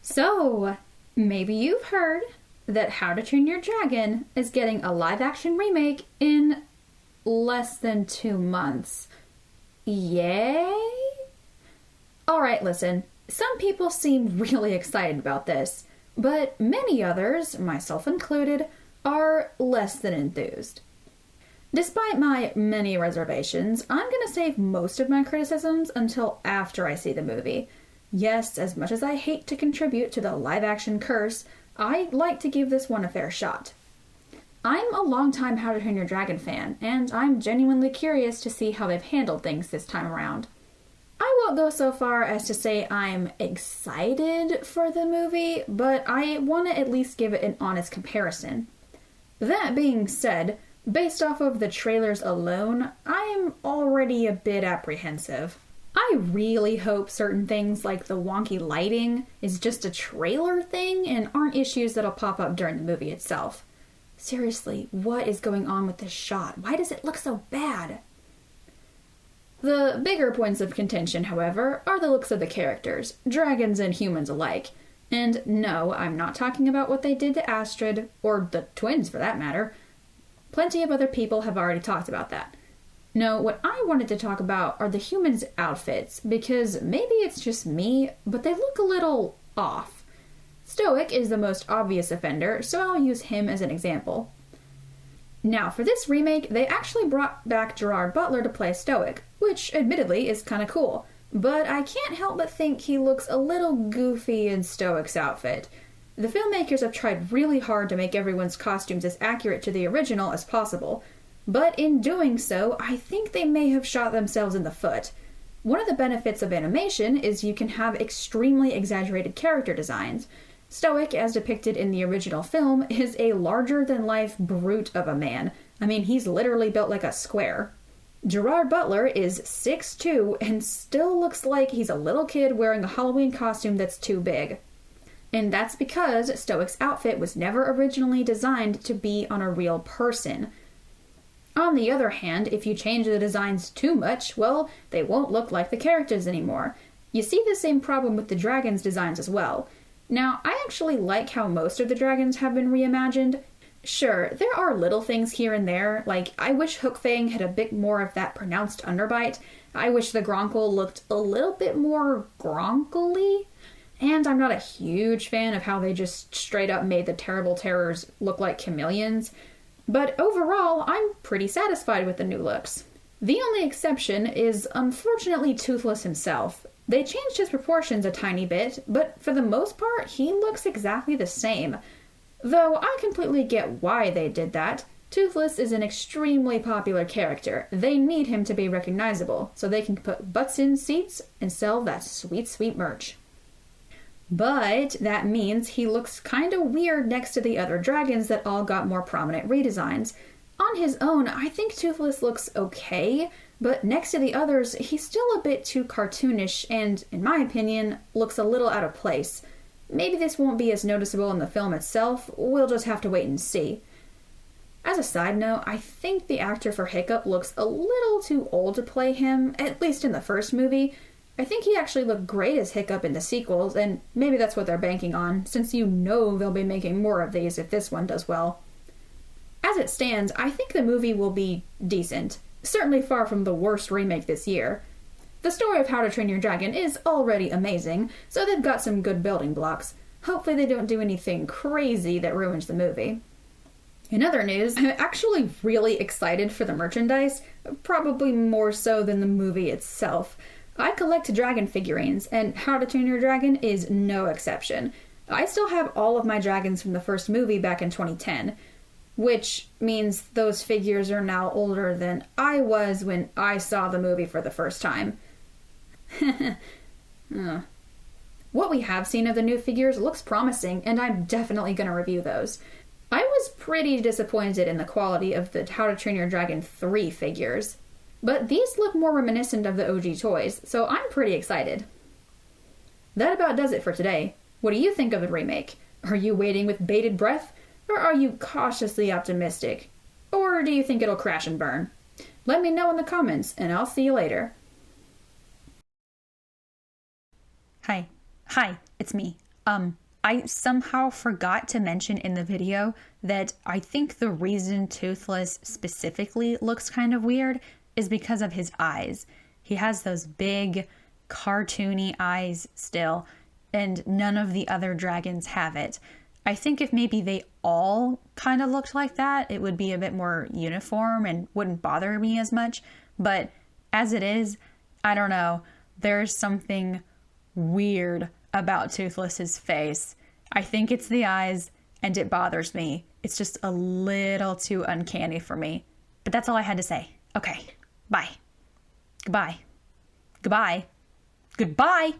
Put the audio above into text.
So, maybe you've heard that How to Train Your Dragon is getting a live action remake in less than 2 months. Yay? Alright, listen. Some people seem really excited about this, but many others, myself included, are less than enthused. Despite my many reservations, I'm going to save most of my criticisms until after I see the movie. Yes, as much as I hate to contribute to the live-action curse, I like to give this one a fair shot. I'm a longtime How to Train Your Dragon fan, and I'm genuinely curious to see how they've handled things this time around. I won't go so far as to say I'm excited for the movie, but I want to at least give it an honest comparison. That being said, based off of the trailers alone, I'm already a bit apprehensive. I really hope certain things like the wonky lighting is just a trailer thing and aren't issues that'll pop up during the movie itself. Seriously, what is going on with this shot? Why does it look so bad? The bigger points of contention, however, are the looks of the characters, dragons and humans alike. And no, I'm not talking about what they did to Astrid, or the twins for that matter. Plenty of other people have already talked about that. No, what I wanted to talk about are the humans' outfits, because maybe it's just me, but they look a little off. Stoic is the most obvious offender, so I'll use him as an example. Now, for this remake, they actually brought back Gerard Butler to play Stoic, which admittedly is kinda cool, but I can't help but think he looks a little goofy in Stoic's outfit. The filmmakers have tried really hard to make everyone's costumes as accurate to the original as possible, but in doing so, I think they may have shot themselves in the foot. One of the benefits of animation is you can have extremely exaggerated character designs. Stoic, as depicted in the original film, is a larger-than-life brute of a man. I mean, he's literally built like a square. Gerard Butler is 6'2" and still looks like he's a little kid wearing a Halloween costume that's too big. And that's because Stoic's outfit was never originally designed to be on a real person. On the other hand, if you change the designs too much, well, they won't look like the characters anymore. You see the same problem with the dragons' designs as well. Now, I actually like how most of the dragons have been reimagined. Sure, there are little things here and there, like I wish Hookfang had a bit more of that pronounced underbite. I wish the Gronkle looked a little bit more gronkly. And I'm not a huge fan of how they just straight up made the Terrible Terrors look like chameleons. But overall, I'm pretty satisfied with the new looks. The only exception is, unfortunately, Toothless himself. They changed his proportions a tiny bit, but for the most part, he looks exactly the same. Though I completely get why they did that. Toothless is an extremely popular character. They need him to be recognizable, so they can put butts in seats and sell that sweet, sweet merch. But that means he looks kinda weird next to the other dragons that all got more prominent redesigns. On his own, I think Toothless looks okay, but next to the others, he's still a bit too cartoonish and, in my opinion, looks a little out of place. Maybe this won't be as noticeable in the film itself, we'll just have to wait and see. As a side note, I think the actor for Hiccup looks a little too old to play him, at least in the first movie. I think he actually looked great as Hiccup in the sequels, and maybe that's what they're banking on, since you know they'll be making more of these if this one does well. As it stands, I think the movie will be decent, certainly far from the worst remake this year. The story of How to Train Your Dragon is already amazing, so they've got some good building blocks. Hopefully they don't do anything crazy that ruins the movie. In other news, I'm actually really excited for the merchandise, probably more so than the movie itself. I collect dragon figurines, and How to Train Your Dragon is no exception. I still have all of my dragons from the first movie back in 2010, which means those figures are now older than I was when I saw the movie for the first time. What we have seen of the new figures looks promising, and I'm definitely going to review those. I was pretty disappointed in the quality of the How to Train Your Dragon 3 figures. But these look more reminiscent of the OG toys, so I'm pretty excited. That about does it for today. What do you think of the remake? Are you waiting with bated breath? Or are you cautiously optimistic? Or do you think it'll crash and burn? Let me know in the comments, and I'll see you later. Hi, it's me. I somehow forgot to mention in the video that I think the reason Toothless specifically looks kind of weird is because of his eyes. He has those big, cartoony eyes still, and none of the other dragons have it. I think if maybe they all kind of looked like that, it would be a bit more uniform and wouldn't bother me as much. But as it is, I don't know. There's something weird about Toothless's face. I think it's the eyes, and it bothers me. It's just a little too uncanny for me. But that's all I had to say. Okay, bye. Goodbye. Goodbye. Goodbye!